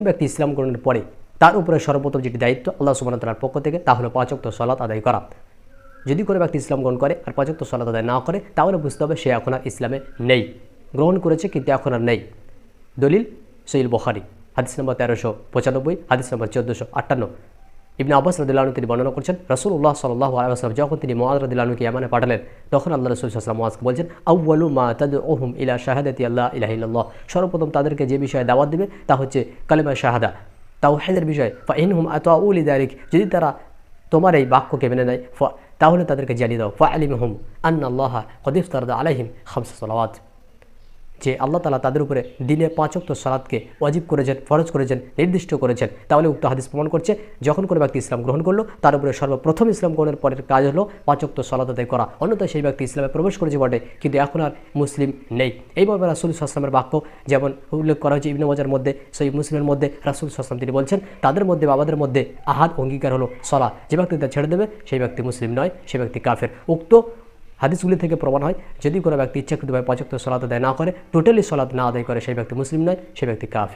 ব্যক্তি ইসলাম গ্রহণের পরে তার উপরে সর্বপ্রথম যেটি দায়িত্ব আল্লাহ সুবহানাহু ওয়া তাআলার পক্ষ থেকে তা হলো 5 ওয়াক্ত সালাত আদায় করা। যদি কোনো ব্যক্তি ইসলাম গ্রহণ করে আর 5 ওয়াক্ত সালাত আদায় না করে তাহলে বুঝতে হবে সে এখন আর ইসলামে নেই, গ্রহণ করেছে কিন্তু এখন আর নেই। দলিল সহিহ বুখারী হাদিস নম্বর 1395, হাদিস নম্বর 1458। ইবনে আব্বাস রাদিয়াল্লাহু আনহু তিনি বর্ণনা করছেন, রাসূলুল্লাহ সাল্লাল্লাহু আলাইহি ওয়াসাল্লাম যখন তিনি মুআয রাদিয়াল্লাহু আনহুকে ইয়ামানে পাঠালেন তখন আল্লাহ রাসূল সাল্লাল্লাহু আলাইহি ওয়াসাল্লাম মুআযকে বলছেন, আউয়ালু মা তাদউহুম ইলা শাহাদাতি আল্লা ইলাহা ইল্লাল্লাহ, সর্বপ্রথম তাদেরকে যে বিষয়ে দাওয়াত দিবে তা হচ্ছে কালিমা শাহাদা, তাওহীদের বিষয়। ফাইনহুম আতাউ লিযালিক, যদি তারা তোমার এই বাক্যকে মেনে নেয় তাহলে তাদেরকে জানিয়ে দাও ফাআলিমহুম আন্নাল্লাহা ক্বাদ ইফতারাদা আলাইহিম খামসা সালাওয়াত, যে আল্লাহ তাআলা তাদের উপরে দিনে 5 ওয়াক্ত সালাতকে ওয়াজিব করেছেন, ফরজ করেছেন, নির্দিষ্ট করেছেন। তাহলে উক্ত হাদিস প্রমাণ করছে যখন কোনো ব্যক্তি ইসলাম গ্রহণ করলো তার উপরে সর্বপ্রথম ইসলাম গ্রহণের পরের কাজ হলো 5 ওয়াক্ত সালাত আদায় করা, অন্যথায় সেই ব্যক্তি ইসলামে প্রবেশ করেছে বটে কিন্তু এখন আর মুসলিম নেই। এইভাবে রাসূল সাল্লাল্লাহু আলাইহি ওয়াসাল্লামের বাক্য যেমন উল্লেখ করা হয়েছে ইবনে মাজার মধ্যে, সহিহ মুসলিমের মধ্যে রাসূল সাল্লাল্লাহু আলাইহি ওয়াসাল্লাম তিনি বলছেন তাদের মধ্যে বাবাদের মধ্যে আহাদ অঙ্গীকার হলো সালাত, যে ব্যক্তি তা ছেড়ে দেবে সেই ব্যক্তি মুসলিম নয়, সেই ব্যক্তি কাফের। উক্ত হাদিসগুলি থেকে প্রমাণ হয় যদি কোনো ব্যক্তি ইচ্ছাকৃতভাবে 5 ওয়াক্ত সালাত আদায় না করে, টোটালি সালাত না আদায় করে সেই ব্যক্তি মুসলিম নয়, সেই ব্যক্তি কাফের।